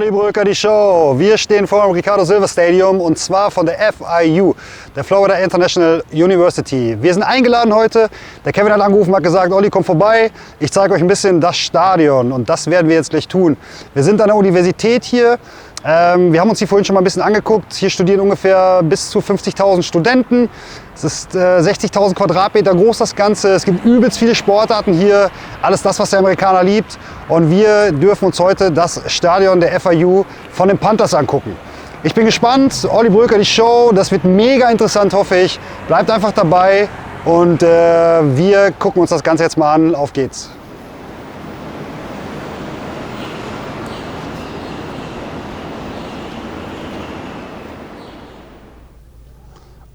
Olli Bröker, die Show. Wir stehen vor dem Ricardo Silver Stadium und zwar von der FIU, der Florida International University. Wir sind eingeladen heute. Der Kevin hat angerufen, hat gesagt, Olli, komm vorbei. Ich zeige euch ein bisschen das Stadion und das werden wir jetzt gleich tun. Wir sind an der Universität hier. Wir haben uns hier vorhin schon mal ein bisschen angeguckt. Hier studieren ungefähr bis zu 50.000 Studenten. Es ist 60.000 Quadratmeter groß das Ganze. Es gibt übelst viele Sportarten hier. Alles das, was der Amerikaner liebt. Und wir dürfen uns heute das Stadion der FIU von den Panthers angucken. Ich bin gespannt. Olli Bröker, die Show. Das wird mega interessant, hoffe ich. Bleibt einfach dabei und wir gucken uns das Ganze jetzt mal an. Auf geht's.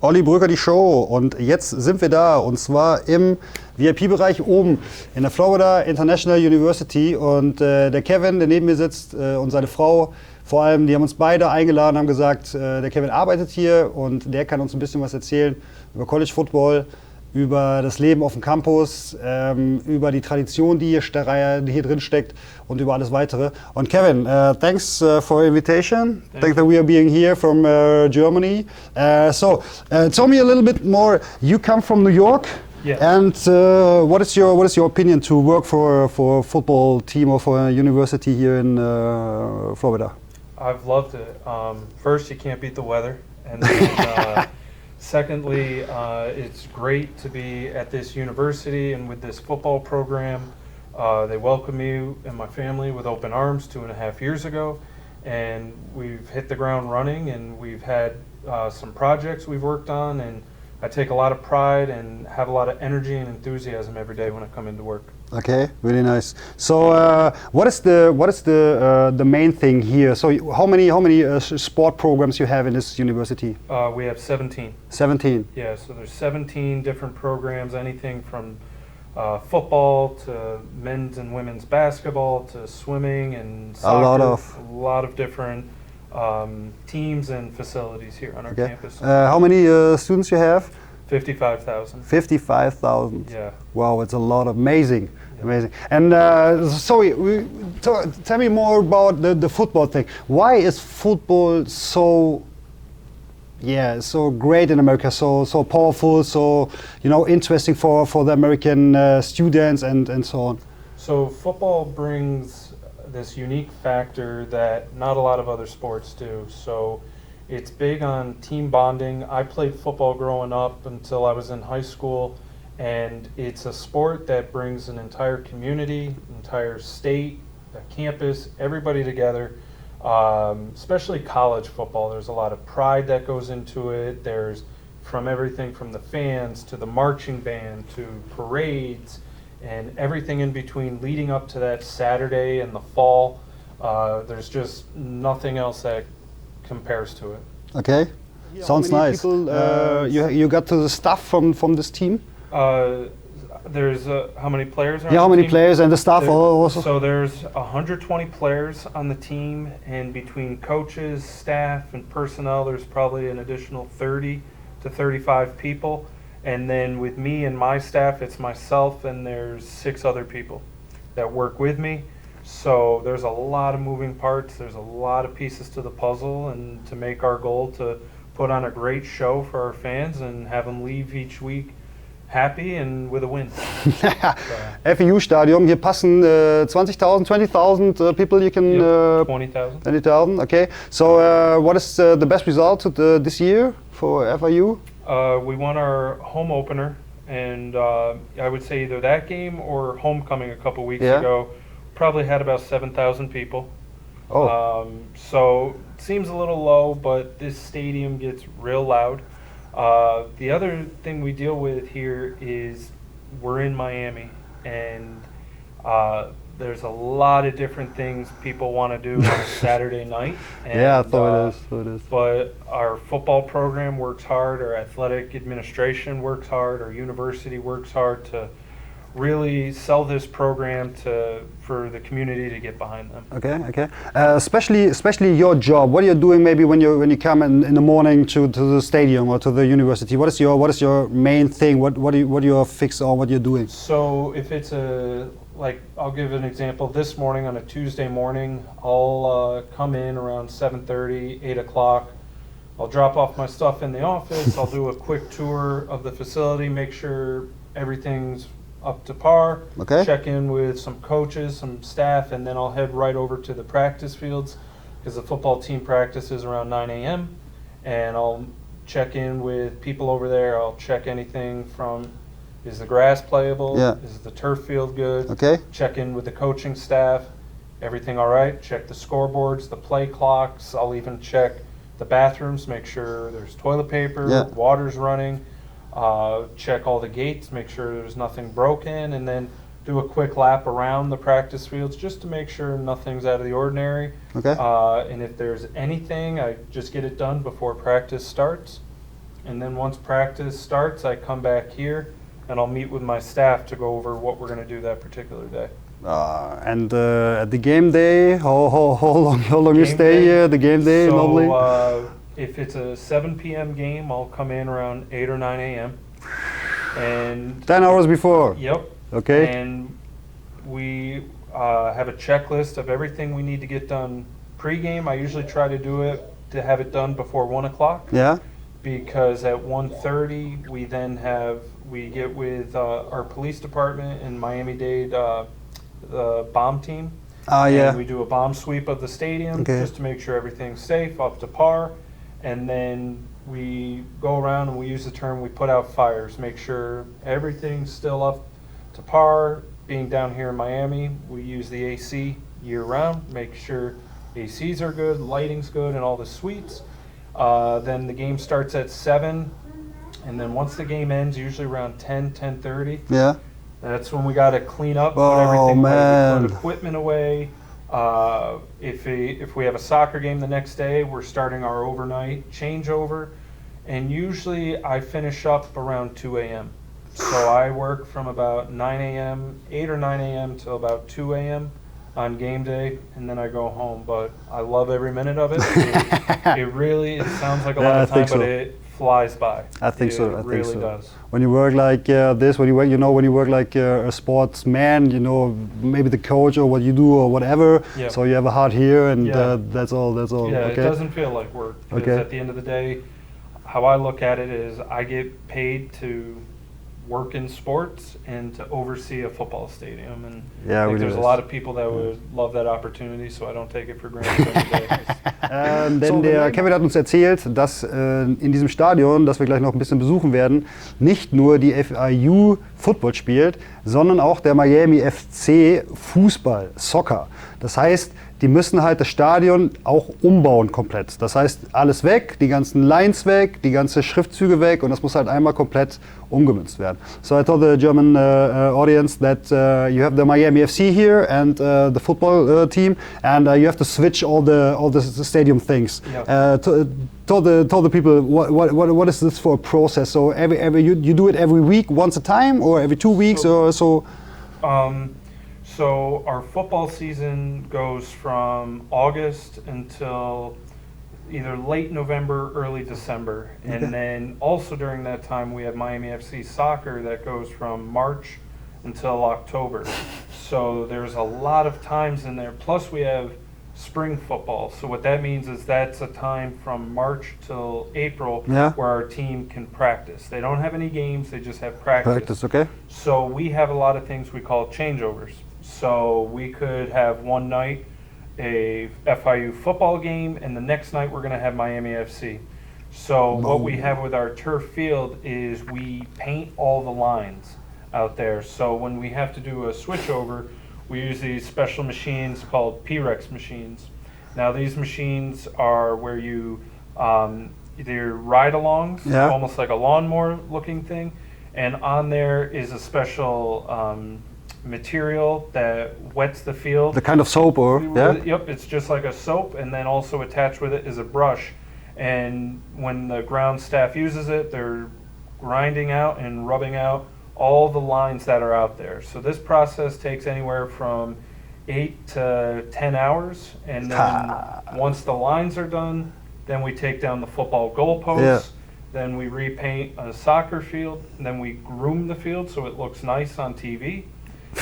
Olli Bröker, die Show, und jetzt sind wir da und zwar im VIP-Bereich oben in der Florida International University und der Kevin, der neben mir sitzt und seine Frau vor allem, die haben uns beide eingeladen, haben gesagt, der Kevin arbeitet hier und der kann uns ein bisschen was erzählen über College Football, über das Leben auf dem Campus, über die Tradition, die hier drin steckt und über alles weitere. Und Kevin, thanks for invitation. Thanks that we are being here from Germany. Tell me a little bit more. You come from New York. Yeah. And what is your opinion to work for a football team or for a university here in Florida? I've loved it. First, you can't beat the weather, and then, secondly, it's great to be at this university and with this football program. They welcomed me and my family with open arms 2.5 years ago, and we've hit the ground running, and we've had some projects we've worked on, and I take a lot of pride and have a lot of energy and enthusiasm every day when I come into work. Okay, really nice. So, what is the main thing here? So, how many sport programs you have in this university? We have 17. 17. Yeah, so there's 17 different programs, anything from football to men's and women's basketball to swimming and soccer. A lot of different teams and facilities here on our campus. How many students you have? 55,000. 55,000. Yeah. Wow, it's a lot. Amazing. Yeah. Amazing. And tell me more about the football thing. Why is football so great in America, so powerful, so interesting for the American students and so on? So football brings this unique factor that not a lot of other sports do. So it's big on team bonding. I played football growing up until I was in high school, and it's a sport that brings an entire community, entire state, a campus, everybody together, especially college football. There's a lot of pride that goes into it. There's from everything from the fans to the marching band to parades and everything in between leading up to that Saturday in the fall. There's just nothing else that compares to it. Okay, sounds nice. You got to the staff from this team? There's how many players are on how the many team? Players and the staff also? So there's 120 players on the team, and between coaches, staff, and personnel, there's probably an additional 30 to 35 people. And then with me and my staff, it's myself and there's 6 other people that work with me. So there's a lot of moving parts, there's a lot of pieces to the puzzle, and to make our goal to put on a great show for our fans and have them leave each week happy and with a win. FIU Stadium, hier passen 20,000 people, you can... 20,000. 20,000, okay. So what is the best result this year for FIU? We won our home opener, and I would say either that game or homecoming a couple weeks ago. Probably had about 7,000 people. Oh. So it seems a little low, but this stadium gets real loud. The other thing we deal with here is we're in Miami, and there's a lot of different things people want to do on a Saturday night. And, yeah, so it is. But our football program works hard, our athletic administration works hard, our university works hard to really sell this program for the community to get behind them. Okay. Especially your job. What are you doing maybe when you come in the morning to the stadium or to the university? What is your main thing? What are you fixed on? What you're doing? So if it's a like, I'll give an example. This morning, on a Tuesday morning, I'll come in around 7:30, 8 o'clock. I'll drop off my stuff in the office. I'll do a quick tour of the facility, make sure everything's up to par. Okay. Check in with some coaches, some staff, and then I'll head right over to the practice fields because the football team practices around 9 a.m. And I'll check in with people over there. I'll check anything from, is the grass playable? Yeah. Is the turf field good? Okay. Check in with the coaching staff. Everything all right? Check the scoreboards, the play clocks. I'll even check the bathrooms, make sure there's toilet paper, Yeah. water's running. Check all the gates, make sure there's nothing broken, and then do a quick lap around the practice fields just to make sure nothing's out of the ordinary. Okay. And if there's anything, I just get it done before practice starts. And then once practice starts, I come back here and I'll meet with my staff to go over what we're going to do that particular day. And at the game day, how long you Game stay day? here? The game day normally? So if it's a 7 p.m. game, I'll come in around 8 or 9 a.m. And 10 hours before. yep. Okay. And we have a checklist of everything we need to get done pre-game. I usually try to do it to have it done before 1 o'clock. Yeah. Because at 1:30 we get with our police department and Miami-Dade the bomb team. Yeah. And we do a bomb sweep of the stadium Okay. just to make sure everything's safe, up to par. And then we go around and we use the term, we put out fires, make sure everything's still up to par. Being down here in Miami, we use the AC year round, make sure ACs are good, lighting's good, and all the suites. Then the game starts at 7, and then once the game ends, usually around 10, 10:30, Yeah. that's when we got to clean up, Oh, put everything away, man. put equipment away. If we have a soccer game the next day, we're starting our overnight changeover, and usually I finish up around 2 a.m. So I work from about 9 a.m., 8 or 9 a.m. till about 2 a.m. on game day, and then I go home. But I love every minute of it. It sounds like a Yeah, lot I of time, think but so. it flies by. I think so. I It think really so. does. When you work like this, when you work like a sportsman, maybe the coach or what you do or whatever. Yeah. So you have a heart here, and Yeah. that's all. That's all. Yeah, Okay. it doesn't feel like work. Because Okay. at the end of the day, how I look at it is I get paid to work in sports and to oversee a football stadium. And Yeah, I think really there's a is. lot of people that would love that opportunity, so I don't take it for granted every day. Denn der Kevin hat uns erzählt, dass in diesem Stadion, das wir gleich noch ein bisschen besuchen werden, nicht nur die FIU Football spielt, sondern auch der Miami FC Fußball, Soccer. Das heißt, die müssen halt das Stadion auch umbauen komplett. Das heißt, alles weg, die ganzen Lines weg, die ganzen Schriftzüge weg und das muss halt einmal komplett umgemünzt werden. So I told the German audience that you have the Miami FC here and the football team, and you have to switch all the stadium things. Yeah. Told the people what is this for a process? So you do it every week, once a time, or every 2 weeks, or so? So our football season goes from August until either late November, early December. Okay. And then also during that time we have Miami FC soccer that goes from March until October. So there's a lot of times in there. Plus we have spring football. So what that means is that's a time from March till April Yeah. where our team can practice. They don't have any games, they just have practice. Practice, okay? So we have a lot of things we call changeovers. So we could have one night a FIU football game, and the next night we're going to have Miami FC. So what we have with our turf field is we paint all the lines out there. So when we have to do a switchover, we use these special machines called P-Rex machines. Now these machines are where you either ride-alongs, Yeah. almost like a lawnmower looking thing, and on there is a special material that wets the field. The kind of soap, or yeah? Yep, it's just like a soap, and then also attached with it is a brush. And when the ground staff uses it, they're grinding out and rubbing out all the lines that are out there. So this process takes anywhere from 8 to 10 hours, and then once the lines are done, then we take down the football goalposts. Yeah. Then we repaint a soccer field, and then we groom the field so it looks nice on TV.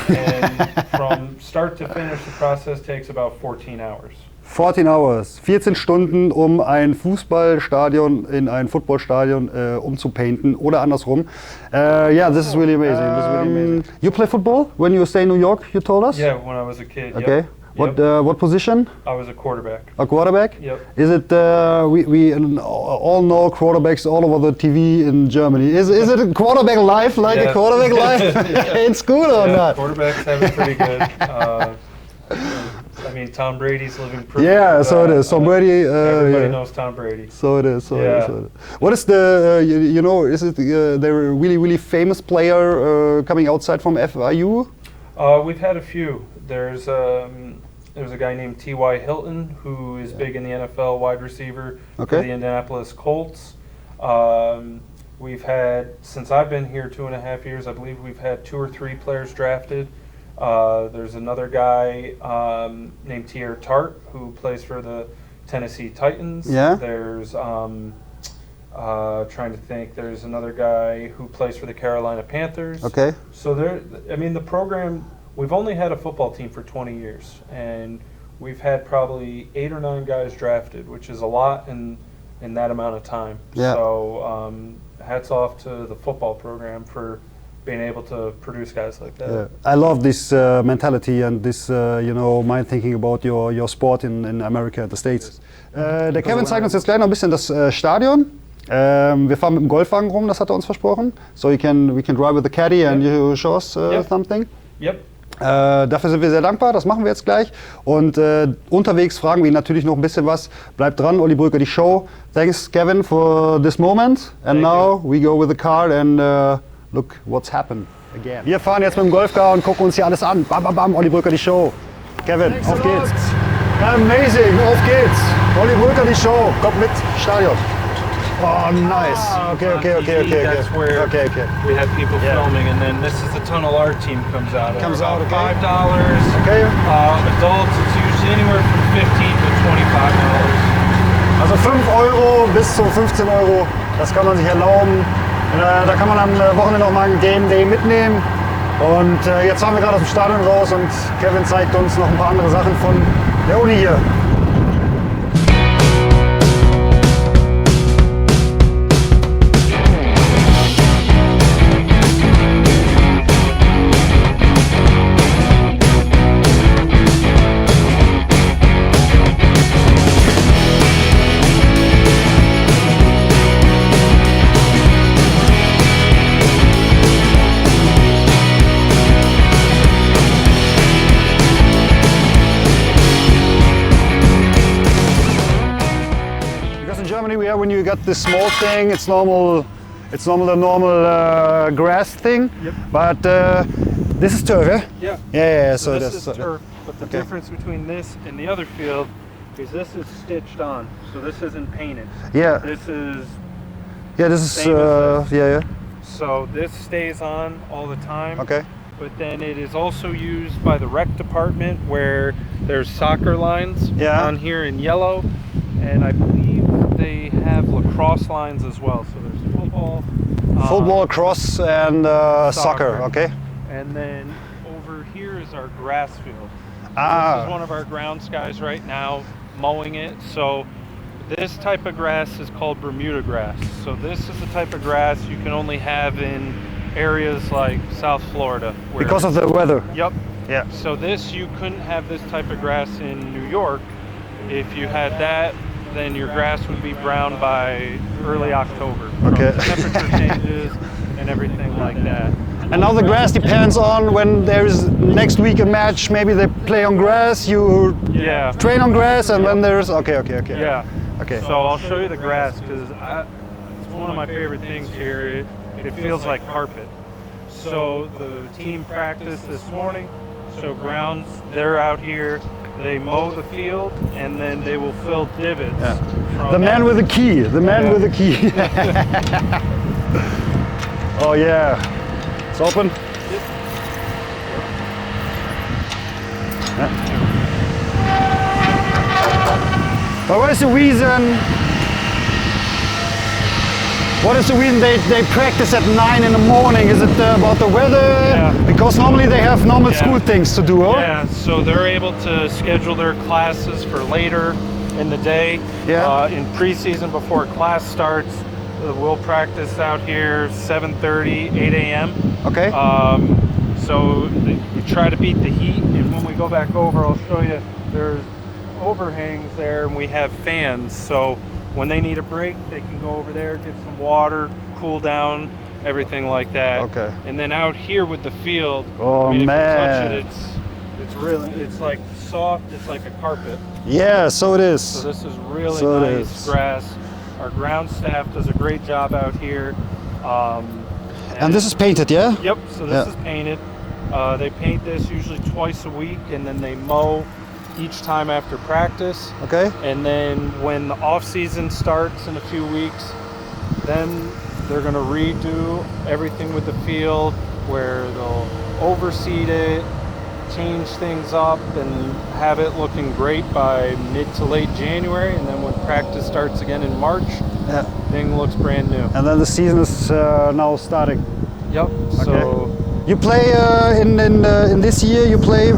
And from start to finish, the process takes about 14 hours. 14 hours, 14 Stunden, um ein Fußballstadion in ein Footballstadion umzupainten oder andersrum. Yeah, this is really amazing. This is really amazing. You play football when you stay in New York, you told us? Yeah, when I was a kid. Okay. Yep. What position? I was a quarterback. A quarterback? Yep. Is it, we all know quarterbacks all over the TV in Germany. Is it a quarterback life, like a quarterback life in school or not? Quarterbacks have it pretty good. I mean, Tom Brady's living proof. Yeah, so it is. Tom Brady. Everybody knows Tom Brady. So it is. So it is. What is the, you know, is it there a really, really famous player coming outside from FIU? We've had a few. There's a guy named T.Y. Hilton who is big in the NFL, wide receiver for the Indianapolis Colts. We've had, since I've been here 2.5 years, I believe we've had 2 or 3 players drafted. There's another guy named Tier Tart who plays for the Tennessee Titans. Yeah. There's trying to think. There's another guy who plays for the Carolina Panthers. Okay. So there, I mean, the program. We've only had a football team for 20 years, and we've had probably 8 or 9 guys drafted, which is a lot in that amount of time. Yeah. So hats off to the football program for being able to produce guys like that. Yeah. I love this mentality and this, you know, mind thinking about your sport in America and the States. Der Kevin zeigt uns jetzt gleich noch ein bisschen das Stadion. Wir fahren mit dem Golfwagen rum, das hat er uns versprochen. So we can drive with the caddy and you show us something. Yep. Dafür sind wir sehr dankbar, das machen wir jetzt gleich. Und unterwegs fragen wir ihn natürlich noch ein bisschen was. Bleibt dran, Olli Bröker, die Show. Thanks, Kevin, for this moment. And now we go with the car and look what's happened again. Wir fahren jetzt mit dem Golfcar und gucken uns hier alles an. Bam, bam, bam, Olli Bröker, die Show. Kevin, auf geht's. Amazing, auf geht's. Olli Bröker, die Show. Kommt mit, Stadion. Oh, nice. Okay. That's where okay. we have people filming, and then this is the tunnel our team comes out of. Comes out, okay. $5. Okay. Adults, it's usually anywhere from $15 to $25. Also 5 € bis zu 15 €, das kann man sich erlauben. Da kann man am Wochenende noch mal einen Game Day mitnehmen. Und jetzt fahren wir gerade aus dem Stadion raus und Kevin zeigt uns noch ein paar andere Sachen von der Uni hier. When you got this small thing, it's normal. It's normal, the normal grass thing. Yep. But this is turf, yeah? Yeah. Yeah. So this is turf, but the difference between this and the other field is this is stitched on. So this isn't painted. Yeah. This is. Yeah. This is. Yeah. So this stays on all the time. Okay. But then it is also used by the rec department where there's soccer lines on here in yellow, and I believe they have lacrosse lines as well. So there's football, football, lacrosse, and soccer. Okay. And then over here is our grass field. Ah. This is one of our grounds guys right now mowing it. So this type of grass is called Bermuda grass. So this is the type of grass you can only have in areas like South Florida. Because of the weather. Yep. Yeah. So you couldn't have this type of grass in New York. If you had that, then your grass would be brown by early October. Okay. From temperature changes and everything like that. And now the grass depends on when there is next week a match. Maybe they play on grass. You train on grass, and when there's okay. Yeah. Okay. So I'll show you the grass because it's one of my favorite things here. It feels like carpet. So the team practiced this morning. So grounds, they're out here. They mow the field, and then they will fill divots. Yeah. The man with the key. The man with the key. Oh yeah. It's open. Yep. Yeah. But what is the reason? What is the reason they practice at 9 in the morning? Is it about the weather? Yeah. Because normally they have normal school things to do, huh? Yeah, so they're able to schedule their classes for later in the day. Yeah. In preseason before class starts, we'll practice out here 7:30, 8 a.m. Okay. So we try to beat the heat, and when we go back over, I'll show you, there's overhangs there, and we have fans. So when they need a break, they can go over there, get some water, cool down, everything like that. Okay. And then out here with the field, Oh, I mean, man. if you touch it, it's really, it's like soft, it's like a carpet. Yeah, so it is. So this is really So it nice is. grass. Our ground staff does a great job out here. And this is painted, yeah? Yep, so this is painted. They paint this usually twice a week, and then they mow each time after practice. Okay. And then when the off season starts in a few weeks, then they're gonna redo everything with the field, where they'll overseed it, change things up, and have it looking great by mid to late January. And then when practice starts again in March, thing looks brand new. And then the season is now starting. Yep. So you play in this year. You play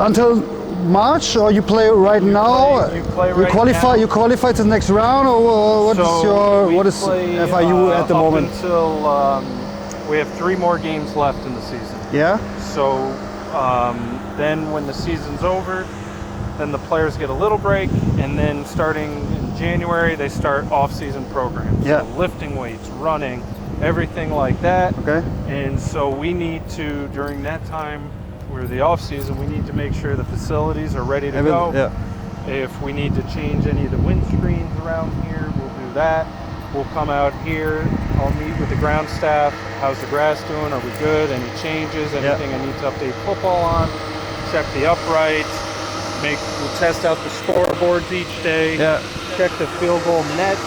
until March, or you play right now? You play right qualify. now. You qualify to the next round, or what is FIU at the moment? Until we have 3 more games left in the season. Yeah. So then when the season's over, then the players get a little break, and then starting in January they start off-season programs. Yeah. So lifting weights, running, everything like that. Okay. And so we need to, during that time, where the off-season, we need to make sure the facilities are ready to go. Yeah. If we need to change any of the windscreens around here, we'll do that. We'll come out here, I'll meet with the ground staff. How's the grass doing? Are we good? Any changes? Anything I need to update football on? Check the uprights. We'll test out the scoreboards each day. Yeah. Check the field goal nets.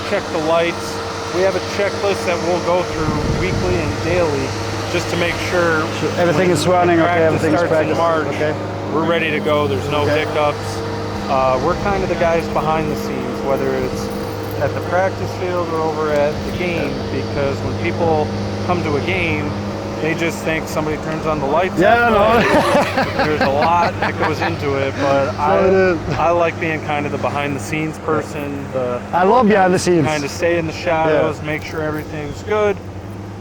Check the lights. We have a checklist that we'll go through weekly and daily, just to make sure everything is running. Okay, everything's starts in March. Okay. We're ready to go. There's no hiccups. We're kind of the guys behind the scenes, whether it's at the practice field or over at the game, because when people come to a game, they just think somebody turns on the lights. Yeah, no. There's a lot that goes into it, but I like being kind of the behind the scenes person. I love behind the scenes. Kind of stay in the shadows, make sure everything's good,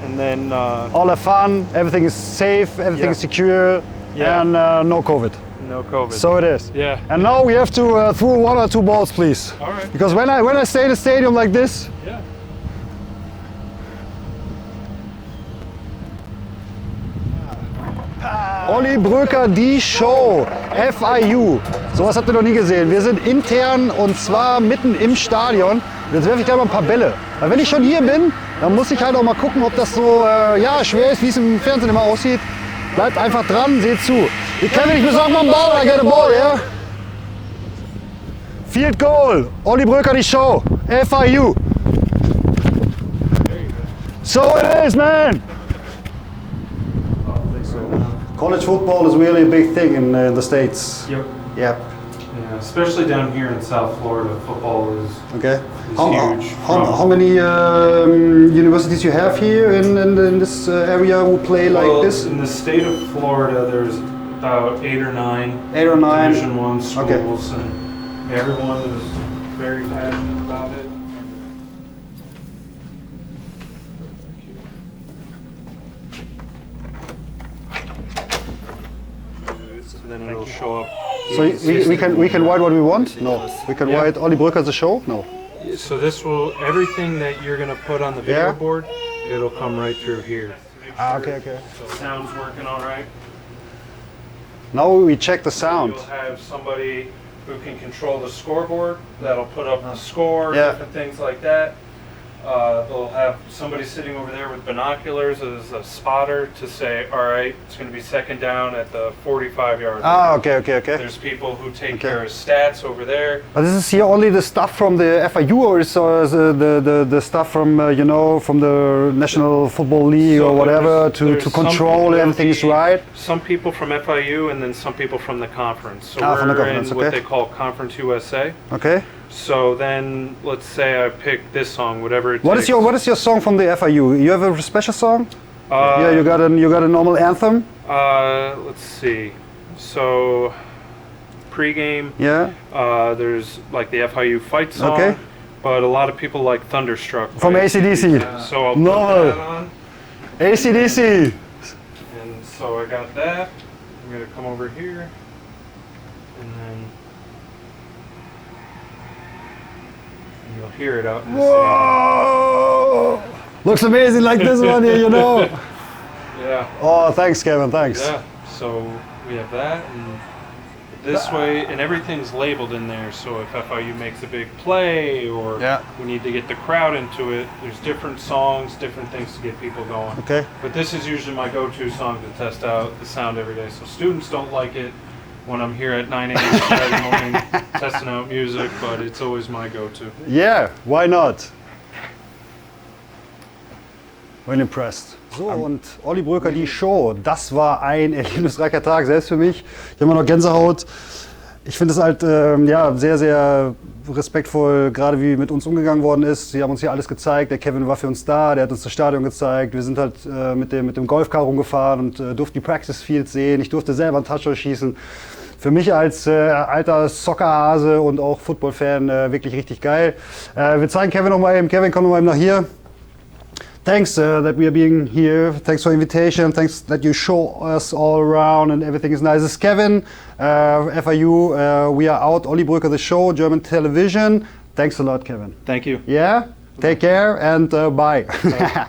and then all have fun. Everything is safe. Everything is secure, and no COVID. No COVID. So it is. Yeah. And now we have to throw 1 or 2 balls, please. All right. Because when I stay in a stadium like this. Yeah. Olli Bröker, die Show, FIU. Sowas habt ihr noch nie gesehen. Wir sind intern und zwar mitten im Stadion. Jetzt werfe ich gleich mal ein paar Bälle. Weil wenn ich schon hier bin, dann muss ich halt auch mal gucken, ob das so schwer ist, wie es im Fernsehen immer aussieht. Bleibt einfach dran, seht zu. Kevin, ich besorge mal einen Ball, I get a ball, yeah? Field Goal, Olli Bröker, die Show, FIU. So it is, man. College football is really a big thing in the States. Yep. Yep. Yeah, especially down here in South Florida, football is huge. huge. How many universities you have here in this area who play like this? In the state of Florida, there's about 8 or 9. 8 or 9 Division I schools, and everyone is very passionate about it. Then it'll show up. So we can write what we want? No. We can write Olli Bröker the show? No. So this will, everything that you're gonna put on the video board, it'll come right through here. Okay. So sound's working all right. Now we check the sound. You'll have somebody who can control the scoreboard. That'll put up the score, different things like that. They'll have somebody sitting over there with binoculars as a spotter to say, all right, it's going to be second down at the 45-yard line. Okay. There's people who take care of stats over there. But this is here only the stuff from the FIU, or is the stuff from from the National Football League or whatever to control everything is right? Some people from FIU and then some people from the conference. So from the we're conference, in what they call Conference USA. Okay. So then, let's say I pick this song, whatever it What takes. is your song from the FIU? You have a special song? Yeah, you got a normal anthem? Let's see. So, pregame. Yeah. There's like the FIU fight song. Okay. But a lot of people like Thunderstruck. From AC/DC. So I'll No. put that on. AC/DC. And so I got that. I'm gonna come over here. And then you'll hear it out in the Whoa! Looks amazing like this one here, you know. sound. Yeah. Oh, thanks, Kevin. Thanks. Yeah. So we have that, and this way, and everything's labeled in there. So if FIU makes a big play, or Yeah. we need to get the crowd into it, there's different songs, different things to get people going. Okay. But this is usually my go-to song to test out the sound every day. So students don't like it when I'm here at 9 a.m. Saturday morning testing out music, but it's always my go-to. Yeah, why not? Well impressed. So, und Olli Bröker, die Show, das war ein erlebnisreicher Tag, selbst für mich. Ich habe immer noch Gänsehaut. Ich finde es halt ja, sehr, sehr respektvoll, gerade wie mit uns umgegangen worden ist. Sie haben uns hier alles gezeigt, der Kevin war für uns da, der hat uns das Stadion gezeigt. Wir sind halt mit dem Golfwagen rumgefahren und durften die Practice Fields sehen. Ich durfte selber einen Touchdown schießen. Für mich als alter Soccerhase und auch Football-Fan wirklich richtig geil. Wir zeigen Kevin noch mal eben. Kevin, komm noch mal eben nach hier. Thanks that we are being here. Thanks for the invitation. Thanks that you show us all around and everything is nice. This is Kevin, FIU. We are out. Olli Bröker, the show, German television. Thanks a lot, Kevin. Thank you. Yeah? Take care and bye. Bye.